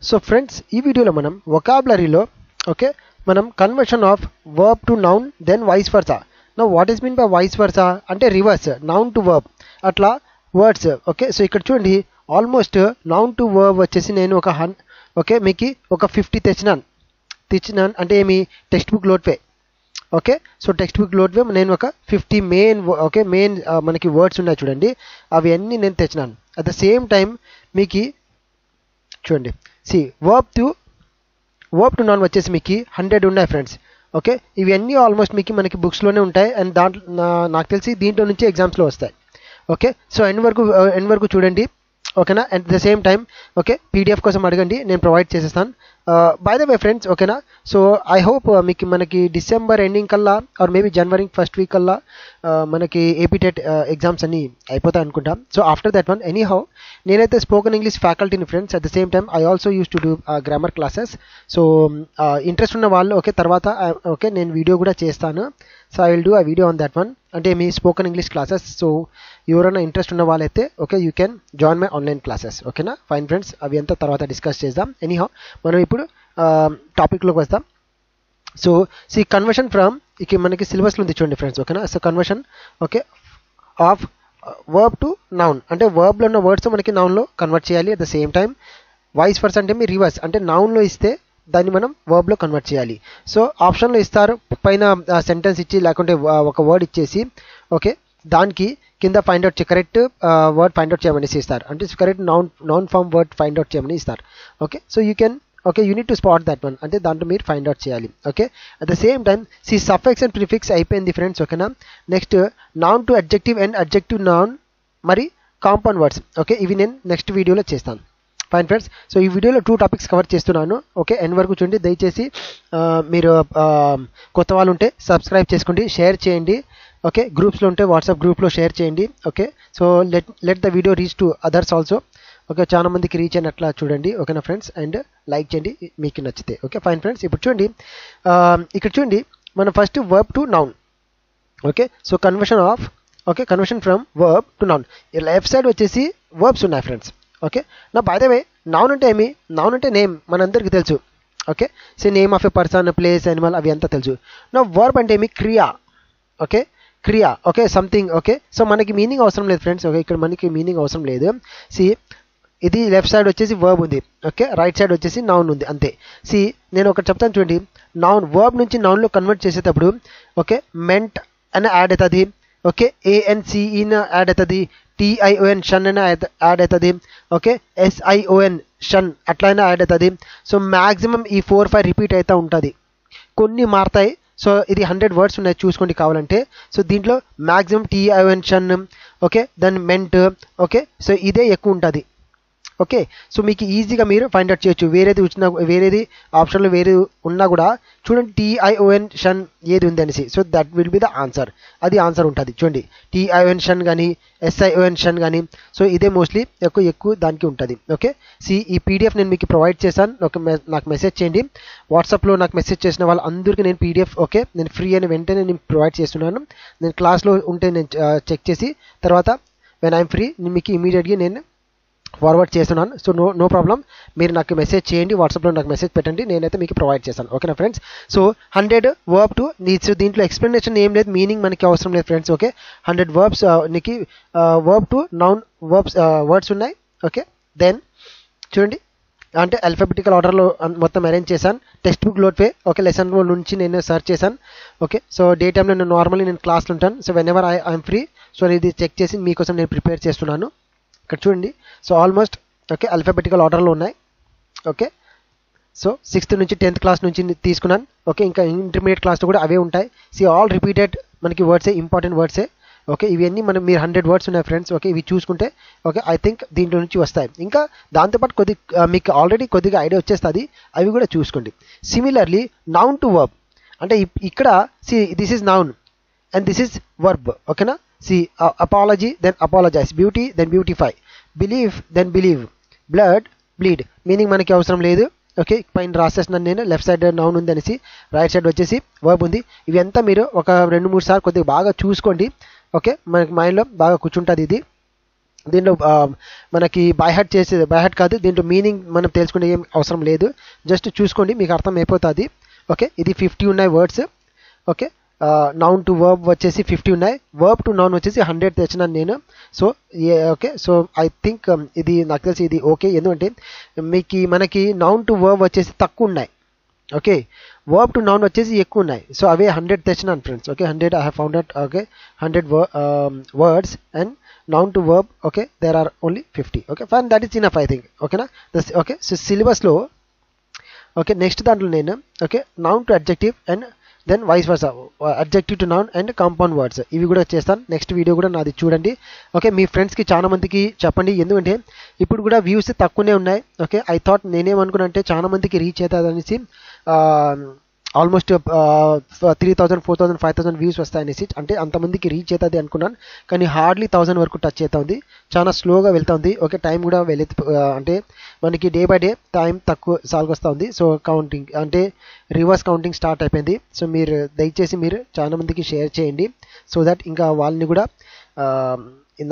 So friends ఈ వీడియోలో మనం వొకాబులరీలో ఓకే మనం conversion of verb to noun then vice versa. Now what is mean by vice versa అంటే రివర్స్ నౌన్ టు వర్బ్ అట్లా words. Okay so ఇక్కడ చూడండి ఆల్మోస్ట్ నౌన్ టు వర్బ్ వచ్చేసి నేను ఓకే మీకు ఒక 50 తెచ్చినాను అంటే ఏమి టెక్స్ట్ బుక్ లోడ్ వే. ఓకే సో టెక్స్ట్ బుక్ లోడ్ వే నేను ఒక 50 మెయిన్ మనకి వర్డ్స్ ఉన్నాయి చూడండి, అవి అన్నీ నేను తెచ్చినాను. అట్ ద సేమ్ టైం మీకు చూడండి వర్బ్ టు నౌన్ వచ్చేసి మీకు 100 ఉన్నాయి ఫ్రెండ్స్. ఓకే ఇవన్నీ ఆల్మోస్ట్ మీకు మనకి బుక్స్లోనే ఉంటాయి అండ్ దాంట్లో నాకు తెలిసి దీంట్లో నుంచి ఎగ్జామ్స్లో వస్తాయి. ఓకే సో ఎండ్ వరకు చూడండి ఓకేనా. At the same time okay PDF కోసం అడగండి, నేను ప్రొవైడ్ చేసేస్తాను. బై ద వే ఫ్రెండ్స్ ఓకేనా. సో ఐ హోప్ మీకు మనకి డిసెంబర్ ఎండింగ్ కల్లా or maybe January first week కల్లా మనకి ఏపీటెట్ ఎగ్జామ్స్ అన్నీ అయిపోతాయి అనుకుంటాం. So after that one anyhow నేనైతే స్పోకెన్ ఇంగ్లీష్ ఫ్యాకల్టీని friends. At the same time I also use to do grammar classes. So interest ఉన్న వాళ్ళు ఓకే తర్వాత ఓకే నేను వీడియో కూడా చేస్తాను. So I will do a video on that one అంటే మీ spoken English classes. So ఎవరైనా interest ఉన్న వాళ్ళైతే okay you can join my online classes. ఓకేనా ఫైన్ ఫ్రెండ్స్, అవి అంతా తర్వాత డిస్కస్ చేద్దాం. ఎనీహౌ మనం ఇప్పుడు టాపిక్లోకి వస్తాం. సో కన్వర్షన్ ఫ్రమ్ ఇక మనకి సిలబస్లో ఉంది చూడండి ఫ్రెండ్స్ ఓకేనా. So conversion okay of verb to noun అంటే వర్బ్లో ఉన్న వర్డ్స్ మనకి నౌన్లో కన్వర్ట్ చేయాలి. At the same time vice versa అంటే మీ రివర్స్ అంటే నౌన్లో ఇస్తే దాన్ని మనం వర్బ్లో కన్వర్ట్ చేయాలి. సో ఆప్షన్లో ఇస్తారు పైన సెంటెన్స్ ఇచ్చి లేకుంటే ఒక వర్డ్ ఇచ్చేసి ఓకే దానికి కింద find out correct word find out చేయమని ఇస్తారు, అంటే correct noun form word find out చేయమని ఇస్తారు. Okay so you can okay you need to spot that one అంటే దాంట్లో మీరు ఫైండ్ అవుట్ చేయాలి. Okay at the same time suffix and prefix అయిపోయింది ఫ్రెండ్స్ ఓకేనా. Next noun to adjective and adjective noun మరి compound words. Okay ఇవి నేను next వీడియోలో చేస్తాను. ఫైన్ ఫ్రెండ్స్, సో ఈ వీడియోలో 2 టాపిక్స్ కవర్ చేస్తున్నాను. ఓకే ఎండ్ వరకు చూడండి దయచేసి. మీరు కొత్త వాళ్ళు ఉంటే సబ్స్క్రైబ్ చేసుకోండి, షేర్ చేయండి. ఓకే గ్రూప్స్లో ఉంటే వాట్సాప్ గ్రూప్లో షేర్ చేయండి. Okay so let the video reach to others also. Okay చాలా మందికి రీచ్ అయినట్లా చూడండి ఓకేనా ఫ్రెండ్స్. అండ్ లైక్ చేయండి మీకు నచ్చితే. ఓకే ఫైన్ ఫ్రెండ్స్, ఇప్పుడు చూడండి ఇక్కడ చూడండి మనం first verb to noun. Okay so conversion from verb to noun. Left side వచ్చేసి వర్బ్స్ ఉన్నాయి ఫ్రెండ్స్. ఓకే నా బై ద వే నౌన్ అంటే ఏమి, నౌన్ అంటే నేమ్ మనందరికీ తెలుసు. Okay so name of a person place animal అవి అంతా తెలుసు. నా వర్బ్ అంటే ఏమి క్రియా. ఓకే క్రియా ఓకే సంథింగ్. ఓకే సో మనకి మీనింగ్ అవసరం లేదు ఫ్రెండ్స్. ఓకే ఇక్కడ మనకి మీనింగ్ అవసరం లేదు. ఇది లెఫ్ట్ సైడ్ వచ్చేసి వర్బ్ ఉంది, ఓకే రైట్ సైడ్ వచ్చేసి నౌన్ ఉంది అంతే. నేను ఒకటి చెప్తాను చూడండి, నౌన్ వర్బ్ నుంచి నౌన్లో కన్వర్ట్ చేసేటప్పుడు ఓకే మెంట్ అని యాడ్ అవుతుంది, ఓకే ANCE యాడ్ అవుతుంది, TION షన్ అని యాడ్ అవుతుంది, ఓకే SION షన్ అట్లయినా యాడ్ అవుతుంది. సో మ్యాక్సిమం ఈ 4-5 రిపీట్ అవుతూ ఉంటుంది, కొన్ని మారుతాయి. సో ఇది 100 వర్డ్స్ ఉన్నాయి చూసుకోండి కావాలంటే. సో దీంట్లో మ్యాక్సిమం TION షన్ ఓకే దాని మెంట్ ఓకే సో ఇదే ఎక్కువ ఉంటుంది. ఓకే సో మీకు ఈజీగా మీరు ఫైండ్ అవుట్ చేయొచ్చు. వేరేది ఆప్షన్లో వేరే ఉన్నా కూడా చూడండి TION షన్ ఏది ఉంది అనేసి. So that will be the answer, అది ఆన్సర్ ఉంటుంది చూడండి. TION షన్ కానీ SION షన్ కానీ సో ఇదే మోస్ట్లీ ఎక్కువ దానికి ఉంటుంది. ఓకే ఈ PDF నేను మీకు ప్రొవైడ్ చేశాను. నాకు మెసేజ్ చేయండి వాట్సాప్లో. నాకు మెసేజ్ చేసిన వాళ్ళు అందరికీ నేను PDF ఓకే నేను ఫ్రీ అని వెంటనే నేను ప్రొవైడ్ చేస్తున్నాను. నేను క్లాస్లో ఉంటే నేను చెక్ చేసి తర్వాత వెన్ ఐఎమ్ ఫ్రీ మీకు ఇమీడియట్గా నేను ఫార్వర్డ్ చేస్తున్నాను. సో నో ప్రాబ్లం, మీరు నాకు మెసేజ్ చేయండి వాట్సాప్లో, నాకు మెసేజ్ పెట్టండి, నేనైతే మీకు ప్రొవైడ్ చేస్తాను. ఓకేనా ఫ్రెండ్స్. సో 100 వర్బ్ టు దీంట్లో ఎక్స్ప్లెనేషన్ ఏం లేదు, మీనింగ్ మనకి అవసరం లేదు ఫ్రెండ్స్. ఓకే 100 వర్బ్స్ నీకు వర్బ్ టు నౌన్ వర్డ్స్ ఉన్నాయి. ఓకే దెన్ చూడండి అంటే అల్ఫాబెటికల్ ఆర్డర్లో మొత్తం అరేంజ్ చేశాను. టెక్స్ట్ బుక్ లోడ్ వే ఓకే లెసన్ నుంచి నేను సర్చ్ చేశాను. ఓకే సో డే టైంలో నేను నార్మల్లీ నేను క్లాస్లో ఉంటాను. So when ever I'm free so ఇది చెక్ చేసి మీకోసం నేను ప్రిపేర్ చేస్తున్నాను. ఇక్కడ చూడండి సో ఆల్మోస్ట్ ఓకే అల్ఫాబెటికల్ ఆర్డర్లో ఉన్నాయి. ఓకే సో 6th నుంచి 10th క్లాస్ నుంచి తీసుకున్నాను. ఓకే ఇంకా ఇంటర్మీడియట్ క్లాస్లో కూడా అవే ఉంటాయి. ఆల్ రిపీటెడ్ మనకి వర్డ్సే, ఇంపార్టెంట్ వర్డ్సే. ఓకే ఇవన్నీ మీరు 100 వర్డ్స్ ఉన్నాయి ఫ్రెండ్స్. ఓకే ఇవి చూసుకుంటే ఓకే ఐ థింక్ దీంట్లో నుంచి వస్తాయి. ఇంకా దాంతోపాటు మీకు ఆల్రెడీ కొద్దిగా ఐడియా వచ్చేస్తుంది, అవి కూడా చూసుకోండి. సిమిలర్లీ నౌన్ టు వర్బ్ అంటే ఇక్కడ this is noun and this is verb. okay na apology then apologize, beauty then beautify, believe then believe, blood bleed. Meaning మనకి అవసరం లేదు. ఓకే పైన రాసేస్తున్నాను నేను, లెఫ్ట్ సైడ్ నౌన్ ఉంది అనేసి, రైట్ సైడ్ వచ్చేసి వర్బ్ ఉంది. ఇవి అంతా మీరు ఒక 2-3 సార్లు కొద్దిగా బాగా చూసుకోండి. ఓకే మనకి మైండ్లో బాగా కూర్చుంటుంది ఇది. దీంట్లో మనకి బైహార్ట్ చేసేది బైహార్ట్ కాదు, దీంట్లో మీనింగ్ మనం తెలుసుకునే ఏం అవసరం లేదు, జస్ట్ చూసుకోండి మీకు అర్థం అయిపోతుంది. ఓకే, ఇది 50 ఉన్నాయి words. Okay, noun to verb వచ్చేసి 50 ఉన్నాయి, వర్బ్ టు నౌన్ వచ్చేసి 100 తెచ్చినాను నేను. So okay, so I think ఇది నాకు తెలిసి ఇది ఓకే, ఎందుకంటే మనకి నౌన్ టు వర్బ్ వచ్చేసి తక్కువ ఉన్నాయి. ఓకే, వర్బ్ టు నౌన్ వచ్చేసి ఎక్కువ ఉన్నాయి. సో అవే 100 తెచ్చినాను friends. Okay, 100 I have found out. Okay, 100 words and noun to verb. Okay, there are only 50. Okay fine, that is enough I think. ఓకేనా. Okay, so సిలబస్లో ఓకే నెక్స్ట్ దాంట్లో నేను okay noun to adjective and then vice versa, adjective to noun and compound words ఇవి కూడా చేస్తాను. Next video కూడా నాది చూడండి. ఓకే, మీ ఫ్రెండ్స్కి చాలా మందికి చెప్పండి, ఎందుకంటే ఇప్పుడు కూడా వ్యూస్ తక్కువనే ఉన్నాయి. ఓకే, ఐ థాట్ నేనేమనుకున్నా అంటే చాలా మందికి రీచ్ అవుతుంది అనేసి, ఆల్మోస్ట్ 3000, 4000, 5000 వ్యూస్ వస్తాయనేసి, అంటే అంతమందికి రీచ్ అవుతుంది అనుకున్నాను. కానీ హార్డ్లీ 1000 వరకు టచ్ అవుతుంది, చాలా స్లోగా వెళ్తుంది. ఓకే, టైం కూడా అంటే మనకి డే బై డే టైం తక్కువ సాల్గొస్తుంది. సో కౌంటింగ్ అంటే రివర్స్ కౌంటింగ్ స్టార్ట్ అయిపోయింది. సో మీరు దయచేసి మీరు చాలా మందికి షేర్ చేయండి, సో దట్ ఇంకా వాళ్ళని కూడా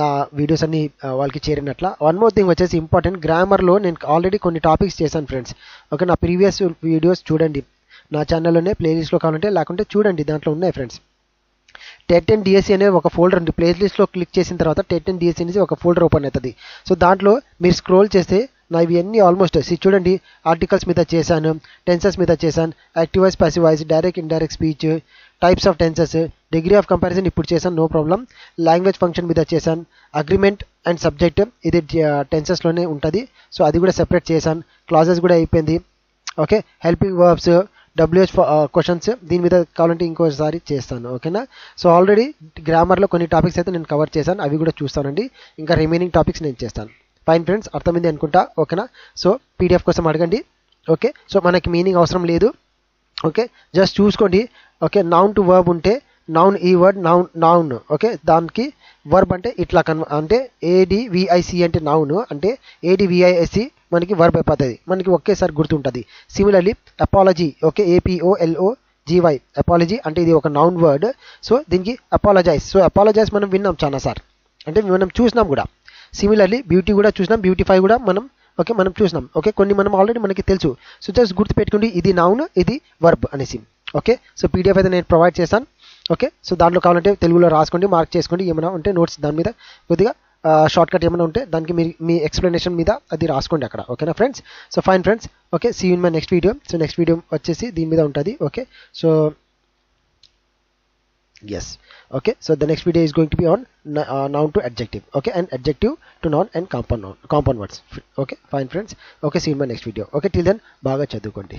నా వీడియోస్ అన్ని వాళ్ళకి చేరినట్ల. వన్ మోర్ థింగ్ వచ్చేసి ఇంపార్టెంట్, గ్రామర్లో నేను ఆల్రెడీ కొన్ని టాపిక్స్ చేశాను ఫ్రెండ్స్. ఓకే, నా ప్రీవియస్ వీడియోస్ చూడండి, నా ఛానల్లోనే ప్లేలిస్ట్లో కావాలంటే, లేకుంటే చూడండి దాంట్లో ఉన్నాయి ఫ్రెండ్స్. టెట్ అండ్ డిఎస్సి అనే ఒక ఫోల్డర్ ఉంది, ప్లేలిస్ట్లో క్లిక్ చేసిన తర్వాత టెట్ అండ్ డిఎస్సి అనేది ఒక ఫోల్డర్ ఓపెన్ అవుతుంది. సో దాంట్లో మీరు స్క్రోల్ చేస్తే నా ఇవి అన్నీ ఆల్మోస్ట్ చూడండి, ఆర్టికల్స్ మీద చేశాను, టెన్సెస్ మీద చేశాను, active voice, passive voice, direct indirect speech, types of tenses, degree of comparison ఇప్పుడు చేశాను, నో ప్రాబ్లం. లాంగ్వేజ్ ఫంక్షన్ మీద చేశాను, అగ్రిమెంట్ అండ్ సబ్జెక్ట్ ఇది టెన్సెస్లోనే ఉంటుంది, సో అది కూడా సెపరేట్ చేశాను. క్లాజెస్ కూడా అయిపోయింది. Okay, helping verbs, WH questions దీని మీద కావాలంటే ఇంకోసారి చేస్తాను. ఓకేనా. సో ఆల్రెడీ గ్రామర్లో కొన్ని టాపిక్స్ అయితే నేను కవర్ చేశాను, అవి కూడా చూస్తానండి. ఇంకా రిమైనింగ్ టాపిక్స్ నేను చేస్తాను. ఫైన్ ఫ్రెండ్స్, అర్థమైంది అనుకుంటా. ఓకేనా. సో PDF కోసం అడగండి. ఓకే, సో మనకి మీనింగ్ అవసరం లేదు. ఓకే, జస్ట్ చూసుకోండి. ఓకే, నౌన్ టు వర్బ్ ఉంటే నౌన్, ఈ వర్డ్ నౌన్. ఓకే, దానికి వర్బ్ అంటే ఇట్లా అంటే ADVIC అంటే నౌన్, అంటే ADVISC మనకి వర్బ్ అయిపోతుంది, మనకి ఒకేసారి గుర్తుంటుంది. Similarly apology, okay APOLOGY, apology అంటే ఇది ఒక నౌన్ వర్డ్. సో దీనికి అపాలజైజ్, సో అపాలజైజ్ మనం విన్నాం చాలా సార్, అంటే మనం చూసినాం కూడా. సిమిలర్లీ బ్యూటీ కూడా చూసినాం, బ్యూటిఫై కూడా మనం మనం చూసినాం. ఓకే, కొన్ని మనం ఆల్రెడీ మనకి తెలుసు. సో జస్ట్ గుర్తుపెట్టుకోండి, ఇది నౌన్, ఇది వర్బ్ అనేసి. ఓకే, సో PDF అయితే నేను ప్రొవైడ్ చేశాను. ఓకే, సో దాంట్లో కావాలంటే తెలుగులో రాసుకోండి, మార్క్ చేసుకోండి, ఏమైనా ఉంటే నోట్స్ దాని మీద కొద్దిగా షార్ట్ కట్ ఏమైనా ఉంటే దానికి మీ ఎక్స్ప్లెనేషన్ మీద అది రాసుకోండి అక్కడ. ఓకేనా friends. So fine friends. Okay, see you in my next video. So next video వచ్చేసి దీని మీద ఉంటుంది. Okay, so yes. Okay, so the next video is going to be on noun to adjective. Okay, and adjective to noun and compound words. Okay, fine friends. Okay, see you in my next video. Okay, till then baga chadukondi.